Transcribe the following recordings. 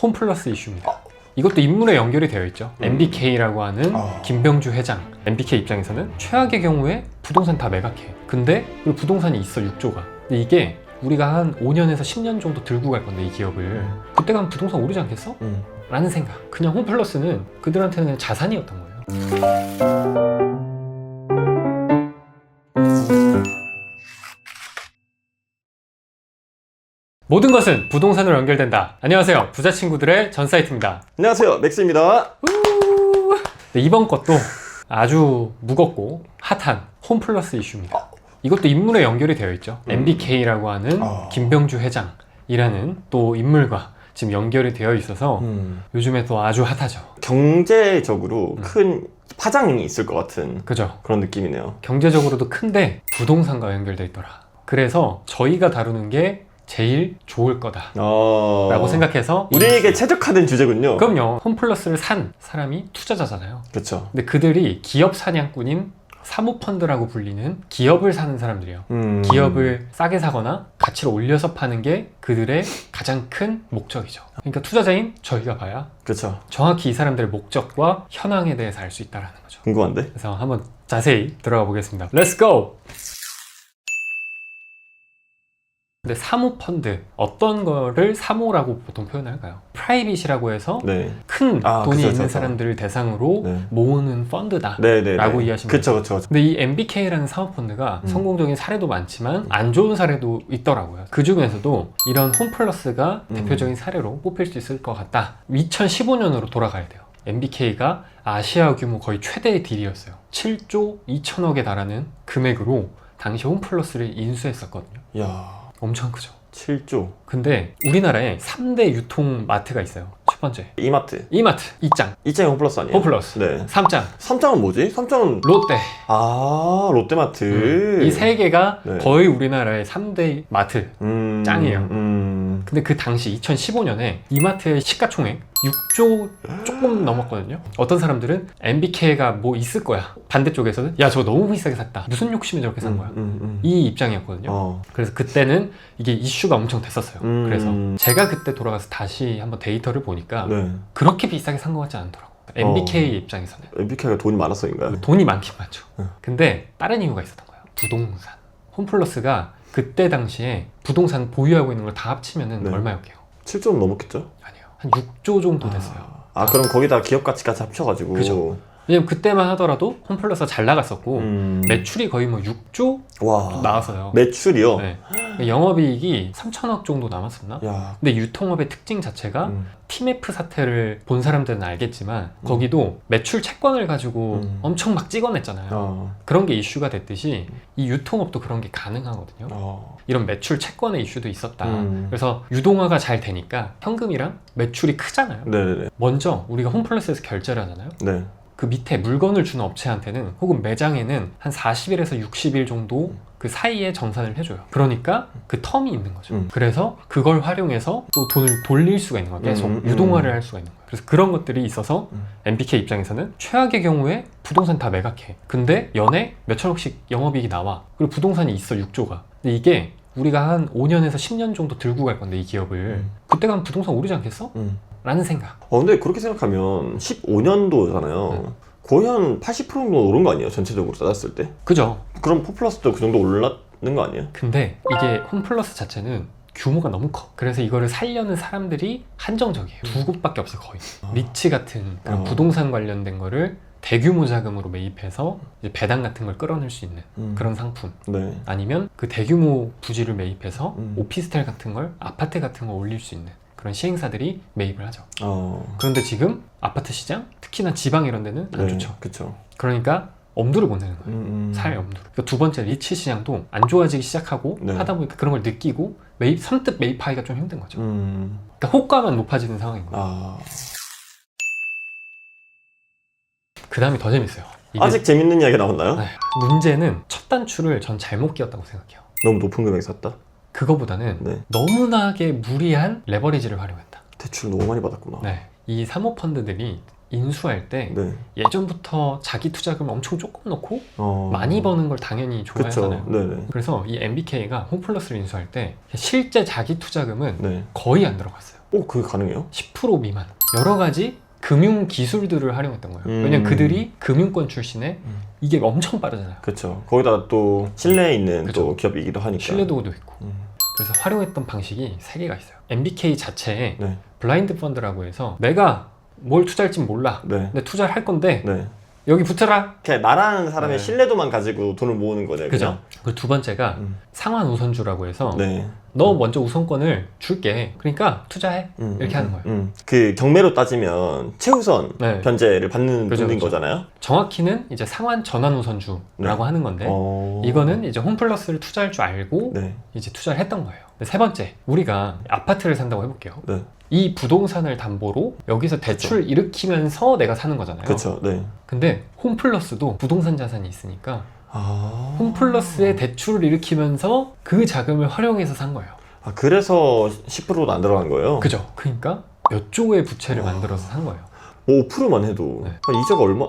홈플러스 이슈입니다. 이것도 인물에 연결이 되어 있죠. MBK라고 하는 김병주 회장. MBK 입장에서는 최악의 경우에 부동산 다 매각해. 근데 그 부동산이 있어 6조가. 근데 이게 우리가 한 5년에서 10년 정도 들고 갈 건데 이 기업을 그때 가면 부동산 오르지 않겠어? 라는 생각. 그냥 홈플러스는 그들한테는 그냥 자산이었던 거예요. 모든 것은 부동산으로 연결된다. 안녕하세요. 부자 친구들의 전 사이트입니다. 안녕하세요. 맥스입니다. 네, 이번 것도 아주 무겁고 핫한 홈플러스 이슈입니다. 이것도 인물에 연결이 되어 있죠. MBK라고 하는 김병주 회장이라는 또 인물과 지금 연결이 되어 있어서 요즘에 또 아주 핫하죠. 경제적으로 큰 파장이 있을 것 같은 그죠? 그런 느낌이네요. 경제적으로도 큰데 부동산과 연결돼 있더라. 그래서 저희가 다루는 게 제일 좋을 거다 라고 생각해서 우리에게 최적화된 주제군요. 그럼요. 홈플러스를 산 사람이 투자자잖아요. 그렇죠. 근데 그들이 기업 사냥꾼인 사모펀드라고 불리는 기업을 사는 사람들이에요. 기업을 싸게 사거나 가치를 올려서 파는 게 그들의 가장 큰 목적이죠. 그러니까 투자자인 저희가 봐야 그렇죠. 정확히 이 사람들의 목적과 현황에 대해서 알 수 있다는 거죠. 궁금한데? 그래서 한번 자세히 들어가 보겠습니다. Let's go! 근데 사모펀드, 어떤 거를 사모라고 보통 표현할까요? 프라이빗이라고 해서 네. 큰 돈이 그쵸, 있는 그쵸. 사람들을 대상으로 네. 모으는 펀드다 네네. 라고 이해하시면 돼요. 그쵸. 근데 이 MBK라는 사모펀드가 성공적인 사례도 많지만 안 좋은 사례도 있더라고요. 그 중에서도 이런 홈플러스가 대표적인 사례로 뽑힐 수 있을 것 같다. 2015년으로 돌아가야 돼요. MBK가 아시아 규모 거의 최대의 딜이었어요. 7조 2천억에 달하는 금액으로 당시 홈플러스를 인수했었거든요. 야, 엄청 크죠. 7조. 근데 우리나라에 3대 유통 마트가 있어요. 첫 번째 이마트. 이마트, 이짱, 이짱이 홈플러스 아니에요? 홈플러스, 네. 삼짱, 삼짱은 뭐지? 삼짱은 롯데. 롯데마트. 이 세 개가 네. 거의 우리나라의 3대 마트 짱이에요. 근데 그 당시 2015년에 이마트의 시가총액 6조 조금 넘었거든요. 어떤 사람들은 MBK가 뭐 있을 거야. 반대쪽에서는 야 저거 너무 비싸게 샀다. 무슨 욕심에 저렇게 산 거야. 이 입장이었거든요. 그래서 그때는 이게 이슈가 엄청 됐었어요. 그래서 제가 그때 돌아가서 다시 한번 데이터를 보니까 네. 그렇게 비싸게 산 것 같지 않더라고. MBK 입장에서는 MBK가 돈이 많았어인가요? 돈이 많긴 많죠. 근데 다른 이유가 있었던 거예요. 부동산. 홈플러스가 그때 당시에 부동산 보유하고 있는 걸 다 합치면은 네. 얼마였게요? 7조는 넘었겠죠? 아니요. 한 6조 정도 됐어요. 그럼 거기다 기업 가치까지 합쳐가지고. 그죠. 왜냐면 그때만 하더라도 홈플러스가 잘 나갔었고 매출이 거의 뭐 6조 와. 나왔어요. 매출이요? 네. 영업이익이 3천억 정도 남았었나? 야. 근데 유통업의 특징 자체가 TMF 사태를 본 사람들은 알겠지만 거기도 매출 채권을 가지고 엄청 막 찍어냈잖아요. 그런 게 이슈가 됐듯이 이 유통업도 그런 게 가능하거든요. 이런 매출 채권의 이슈도 있었다. 그래서 유동화가 잘 되니까 현금이랑 매출이 크잖아요. 네네네. 먼저 우리가 홈플러스에서 결제를 하잖아요. 네. 그 밑에 물건을 주는 업체한테는 혹은 매장에는 한 40일에서 60일 정도 그 사이에 정산을 해줘요. 그러니까 그 텀이 있는 거죠. 그래서 그걸 활용해서 또 돈을 돌릴 수가 있는 거예요. 계속 유동화를 할 수가 있는 거예요. 그래서 그런 것들이 있어서 MBK 입장에서는 최악의 경우에 부동산 다 매각해. 근데 연에 몇천억씩 영업이익이 나와. 그리고 부동산이 있어 6조가. 근데 이게 우리가 한 5년에서 10년 정도 들고 갈 건데 이 기업을 그때 가면 부동산 오르지 않겠어? 라는 생각. 근데 그렇게 생각하면 15년도잖아요. 거의 한 80% 정도 오른 거 아니에요? 전체적으로 따졌을 때? 그죠? 그럼 홈플러스도 그 정도 올랐는 거 아니에요? 근데 이게 홈플러스 자체는 규모가 너무 커. 그래서 이거를 살려는 사람들이 한정적이에요. 두 곳밖에 없어 거의. 리츠 같은 그런 부동산 관련된 거를 대규모 자금으로 매입해서 이제 배당 같은 걸 끌어낼 수 있는 그런 상품. 네. 아니면 그 대규모 부지를 매입해서 오피스텔 같은 걸, 아파트 같은 걸 올릴 수 있는 그런 시행사들이 매입을 하죠. 그런데 지금 아파트 시장, 특히나 지방 이런 데는 안 좋죠. 그쵸. 그러니까 엄두를 못 내는 거예요. 살 엄두를. 그러니까 두 번째 리츠 시장도 안 좋아지기 시작하고 하다 보니까 그런 걸 느끼고 선뜻 매입하기가 좀 힘든 거죠. 그러니까 호가만 높아지는 상황인 거예요. 그 다음이 더 재밌어요. 이게 아직 재밌는 이야기 남았나요? 문제는 첫 단추를 전 잘못 끼웠다고 생각해요. 너무 높은 금액 샀다? 그거보다는 너무나게 무리한 레버리지를 활용했다. 대출 너무 많이 받았구나. 이 사모펀드들이 인수할 때 네. 예전부터 자기 투자금 엄청 조금 넣고 어... 많이 버는 걸 당연히 그쵸. 좋아하잖아요. 네네. 그래서 이 MBK가 홈플러스를 인수할 때 실제 자기 투자금은 네. 거의 안 들어갔어요. 오, 그게 가능해요? 10% 미만. 여러 가지 금융 기술들을 활용했던 거예요. 왜냐면 그들이 금융권 출신에 이게 엄청 빠르잖아요. 그쵸. 거기다 또 실내에 있는 그쵸. 또 기업이기도 하니까. 신뢰도도 있고. 음. 그래서 활용했던 방식이 3개가 있어요. MBK 자체에 네. 블라인드 펀드라고 해서 내가 뭘 투자할지 몰라. 네. 근데 투자를 할 건데 네. 여기 붙어라. 그냥 나라는 사람의 네. 신뢰도만 가지고 돈을 모으는 거네요. 그죠? 그 두 번째가 음. 상환 우선주라고 해서 네. 너 먼저 우선권을 줄게. 그러니까 투자해. 이렇게 하는 거예요. 그 경매로 따지면 최우선 네. 변제를 받는 그죠, 분인 그죠. 거잖아요. 정확히는 이제 상환 전환 우선주라고 네. 하는 건데 어... 이거는 이제 홈플러스를 투자할 줄 알고 네. 이제 투자를 했던 거예요. 세 번째, 우리가 아파트를 산다고 해볼게요. 네. 이 부동산을 담보로 여기서 대출 일으키면서 내가 사는 거잖아요. 그렇죠. 네. 근데 홈플러스도 부동산 자산이 있으니까 아... 홈플러스의 대출을 일으키면서 그 자금을 활용해서 산 거예요. 아, 그래서 10%도 안 들어간 거예요? 그죠? 그러니까 몇 조의 부채를 와. 만들어서 산 거예요. 5%만 해도 네. 이자가 얼마?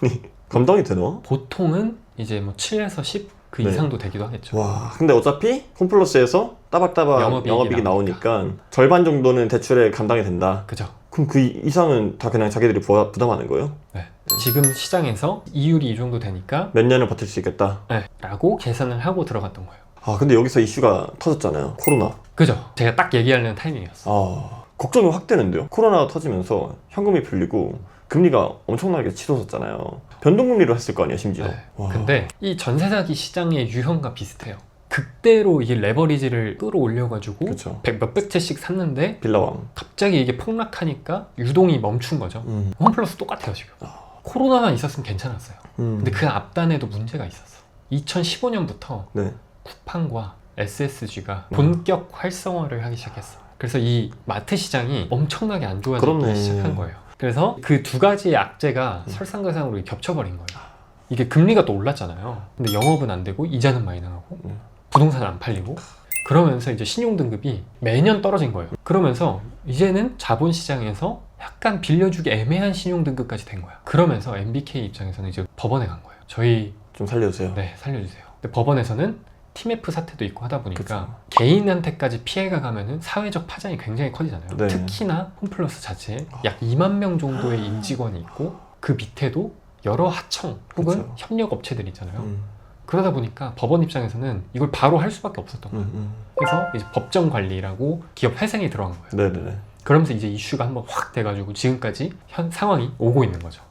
아니, 감당이 되나? 보통은 이제 뭐 7에서 10 그 네. 이상도 되기도 하겠죠. 와, 근데 어차피 홈플러스에서 따박따박 영업이익이 나오니까 절반 정도는 대출에 감당이 된다. 그죠? 그럼 그 이상은 다 그냥 자기들이 부담하는 거예요? 네. 지금 시장에서 이율이 이 정도 되니까 몇 년을 버틸 수 있겠다. 네. 라고 계산을 하고 들어갔던 거예요. 아, 근데 여기서 이슈가 터졌잖아요. 코로나. 그죠? 제가 딱 얘기하려는 타이밍이었어요. 아, 걱정이 확 되는데요. 코로나가 터지면서 현금이 풀리고 금리가 엄청나게 치솟았잖아요. 변동금리로 했을 거 아니에요, 심지어. 네. 와. 근데 이 전세 사기 시장의 유형과 비슷해요. 극대로 이게 레버리지를 끌어올려가지고 그쵸. 몇백 채씩 샀는데 빌라왕. 갑자기 이게 폭락하니까 유동이 멈춘 거죠. 홈플러스 똑같아요 지금. 코로나만 있었으면 괜찮았어요. 근데 그 앞단에도 문제가 있었어. 2015년부터 네. 쿠팡과 SSG가 본격 활성화를 하기 시작했어. 그래서 이 마트 시장이 엄청나게 안 좋아지기 그렇네. 시작한 거예요. 그래서 그 두 가지의 악재가 설상가상으로 겹쳐버린 거예요. 이게 금리가 또 올랐잖아요. 근데 영업은 안 되고 이자는 많이 나가고 부동산 안 팔리고 그러면서 이제 신용등급이 매년 떨어진 거예요. 그러면서 이제는 자본시장에서 약간 빌려주기 애매한 신용등급까지 된 거야. 그러면서 MBK 입장에서는 이제 법원에 간 거예요. 저희 좀 살려주세요. 네, 살려주세요. 근데 법원에서는 TMF 사태도 있고 하다 보니까 그쵸. 개인한테까지 피해가 가면은 사회적 파장이 굉장히 커지잖아요. 네. 특히나 홈플러스 자체에 약 2만 명 정도의 임직원이 있고 그 밑에도 여러 하청 혹은 그쵸. 협력 업체들이 있잖아요. 그러다 보니까 법원 입장에서는 이걸 바로 할 수밖에 없었던 거예요. 그래서 이제 법정 관리라고 기업 회생이 들어간 거예요. 네네네. 그러면서 이제 이슈가 한번 확 돼가지고 지금까지 상황이 오고 있는 거죠.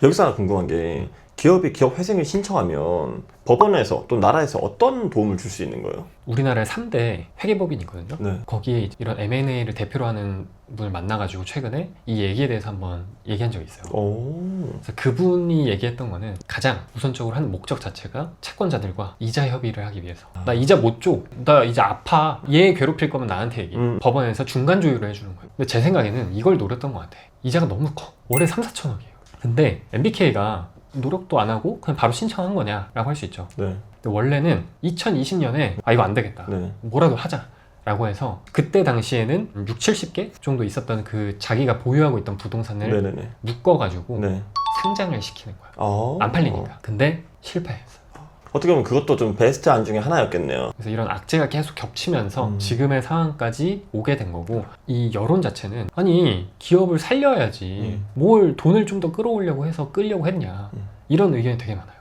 여기서 하나 궁금한 게 기업이 기업 회생을 신청하면 법원에서 또 나라에서 어떤 도움을 줄 수 있는 거예요? 우리나라에 3대 회계법인이 있거든요. 네. 거기에 이런 M&A를 대표로 하는 분을 만나가지고 최근에 이 얘기에 대해서 한번 얘기한 적이 있어요. 오. 그래서 그분이 얘기했던 거는 가장 우선적으로 하는 목적 자체가 채권자들과 이자 협의를 하기 위해서 나 이자 못 줘. 나 이제 아파. 얘 괴롭힐 거면 나한테 얘기해. 법원에서 중간 조율을 해주는 거예요. 근데 제 생각에는 이걸 노렸던 것 같아. 이자가 너무 커. 월에 3, 4천억이에요. 근데 MBK가 노력도 안 하고 그냥 바로 신청한 거냐라고 할 수 있죠. 네. 근데 원래는 2020년에 이거 안 되겠다. 네. 뭐라도 하자. 라고 해서 그때 당시에는 6, 70개 정도 있었던 그 자기가 보유하고 있던 부동산을 네네네. 묶어가지고 네. 상장을 시키는 거야. 아. 안 팔리니까. 근데 실패했어. 어떻게 보면 그것도 좀 베스트 안 중에 하나였겠네요. 그래서 이런 악재가 계속 겹치면서 지금의 상황까지 오게 된 거고, 이 여론 자체는 아니 기업을 살려야지 뭘 돈을 좀 더 끌어오려고 해서 끌려고 했냐, 이런 의견이 되게 많아요.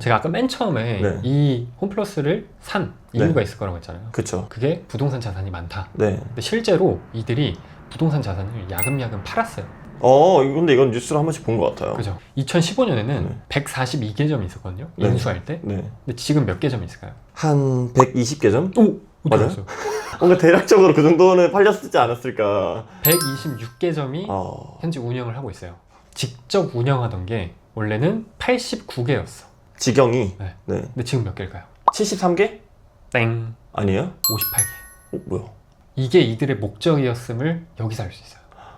제가 아까 맨 처음에 네. 이 홈플러스를 산 이유가 있을 거라고 했잖아요. 그쵸. 그게 부동산 자산이 많다. 네. 근데 실제로 이들이 부동산 자산을 야금야금 팔았어요. 근데 이건 뉴스로 한 번씩 본 것 같아요. 그죠? 2015년에는 네. 142개점이 있었거든요. 네. 인수할 때. 네. 근데 지금 몇 개점이 있을까요? 한 120개 점? 오! 맞아요? 어떻게 알았어요? 뭔가 대략적으로 그 정도는 팔렸지 않았을까. 126개점이 현재 운영을 하고 있어요. 직접 운영하던 게 원래는 89개였어. 지경이. 네. 네. 근데 지금 몇 개일까요? 73개? 땡. 아니에요? 58개. 뭐야? 이게 이들의 목적이었음을 여기서 알 수 있어요.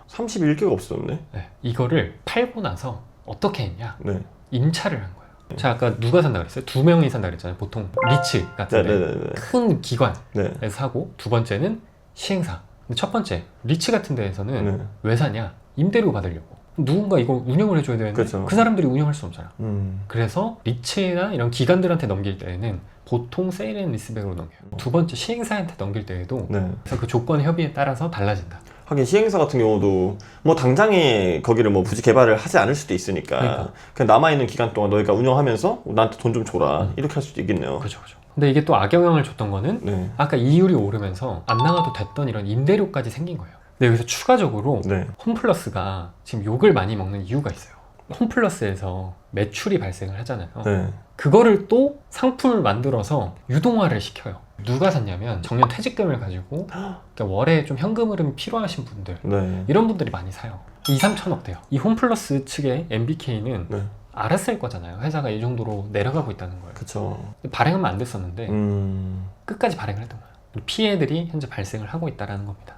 31개가 없었네. 네. 이거를 팔고 나서 어떻게 했냐? 네. 임차를 한 거예요. 자, 아까 누가 산다 그랬어요? 2명이 산다 그랬잖아요. 보통 리츠 같은데 네네네. 큰 기관에서 네. 사고, 두 번째는 시행사. 근데 첫 번째, 리츠 같은 데에서는 네. 왜 사냐? 임대료 받으려고. 누군가 이거 운영을 해줘야 되는데 그렇죠. 그 사람들이 운영할 수 없잖아. 음. 그래서 리츠나 이런 기관들한테 넘길 때에는 보통 세일 앤 리스백으로 넘겨요. 두 번째, 시행사한테 넘길 때에도 네. 그래서 그 조건 협의에 따라서 달라진다. 하긴 시행사 같은 경우도 뭐 당장에 거기를 뭐 굳이 개발을 하지 않을 수도 있으니까 그러니까. 그냥 남아있는 기간 동안 너희가 운영하면서 나한테 돈 좀 줘라 이렇게 할 수도 있겠네요. 그렇죠. 근데 이게 또 악영향을 줬던 거는 네. 아까 이율이 오르면서 안 나가도 됐던 이런 임대료까지 생긴 거예요. 근데 여기서 추가적으로 네. 홈플러스가 지금 욕을 많이 먹는 이유가 있어요. 홈플러스에서 매출이 발생을 하잖아요. 네. 그거를 또 상품을 만들어서 유동화를 시켜요. 누가 샀냐면 정년 퇴직금을 가지고 그러니까 월에 좀 현금 흐름이 필요하신 분들, 네. 이런 분들이 많이 사요. 2, 3천억 대요. 이 홈플러스 측의 MBK는 네. 알았을 거잖아요. 회사가 이 정도로 내려가고 있다는 거예요. 그쵸. 발행하면 안 됐었는데 음. 끝까지 발행을 했던 거예요. 피해들이 현재 발생을 하고 있다는 겁니다.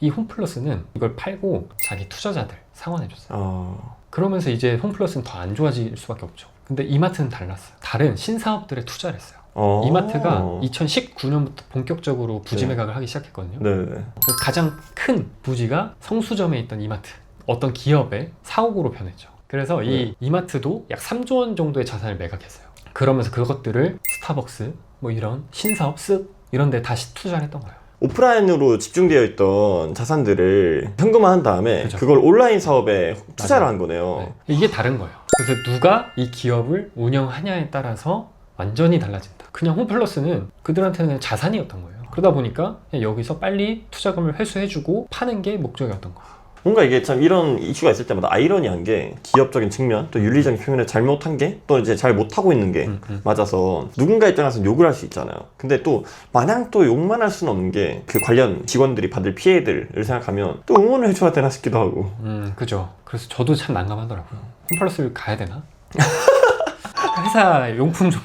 이 홈플러스는 이걸 팔고 자기 투자자들 상환해줬어요. 그러면서 이제 홈플러스는 더 안 좋아질 수밖에 없죠. 근데 이마트는 달랐어요. 다른 신사업들에 투자를 했어요. 이마트가 2019년부터 본격적으로 부지 네. 매각을 하기 시작했거든요. 네. 그 가장 큰 부지가 성수점에 있던 이마트, 어떤 기업의 사옥으로 변했죠. 그래서 이 이마트도 약 3조 원 정도의 자산을 매각했어요. 그러면서 그것들을 스타벅스, 뭐 이런 신사업 쓱 이런 데 다시 투자를 했던 거예요. 오프라인으로 집중되어 있던 자산들을 현금화한 다음에 그죠. 그걸 온라인 사업에 투자를 맞아요. 한 거네요. 네. 이게 다른 거예요. 그래서 누가 이 기업을 운영하냐에 따라서 완전히 달라진다. 그냥 홈플러스는 그들한테는 그냥 자산이었던 거예요. 그러다 보니까 그냥 여기서 빨리 투자금을 회수해주고 파는 게 목적이었던 거예요. 뭔가 이게 참 이런 이슈가 있을 때마다 아이러니한 게 기업적인 측면 또 윤리적인 표현을 잘못한 게 또 이제 잘 못하고 있는 게 맞아서 누군가 입장에서 욕을 할 수 있잖아요. 근데 또 마냥 또 욕만 할 수는 없는 게 그 관련 직원들이 받을 피해들을 생각하면 또 응원을 해줘야 되나 싶기도 하고. 그죠. 그래서 저도 참 난감하더라고요. 홈플러스를 가야 되나? 회사 용품 좀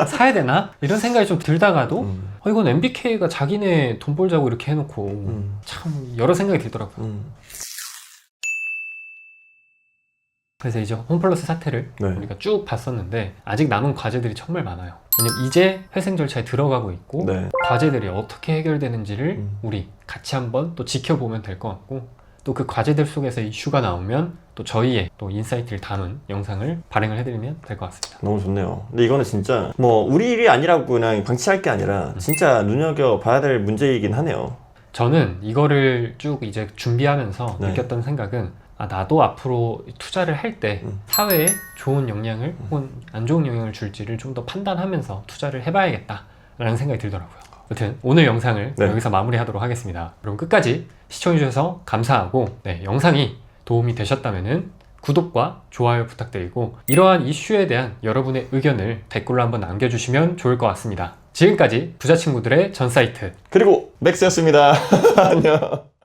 사야 되나? 이런 생각이 좀 들다가도 이건 MBK가 자기네 돈 벌자고 이렇게 해놓고 참 여러 생각이 들더라고요. 그래서 이제 홈플러스 사태를 네. 우리가 쭉 봤었는데 아직 남은 과제들이 정말 많아요. 왜냐면 이제 회생 절차에 들어가고 있고 네. 과제들이 어떻게 해결되는지를 우리 같이 한번 또 지켜보면 될 것 같고 또 그 과제들 속에서 이슈가 나오면 또 저희의 또 인사이트를 담은 영상을 발행을 해드리면 될 것 같습니다. 너무 좋네요. 근데 이거는 진짜 뭐 우리 일이 아니라고 그냥 방치할 게 아니라 진짜 눈여겨봐야 될 문제이긴 하네요. 저는 이거를 쭉 이제 준비하면서 네. 느꼈던 생각은 나도 앞으로 투자를 할 때 사회에 좋은 영향을 혹은 안 좋은 영향을 줄지를 좀 더 판단하면서 투자를 해봐야겠다라는 생각이 들더라고요. 아무튼 오늘 영상을 네. 여기서 마무리하도록 하겠습니다. 그럼 끝까지 시청해주셔서 감사하고 영상이 도움이 되셨다면 구독과 좋아요 부탁드리고 이러한 이슈에 대한 여러분의 의견을 댓글로 한번 남겨주시면 좋을 것 같습니다. 지금까지 부자친구들의 전사이트 그리고 맥스였습니다. 안녕.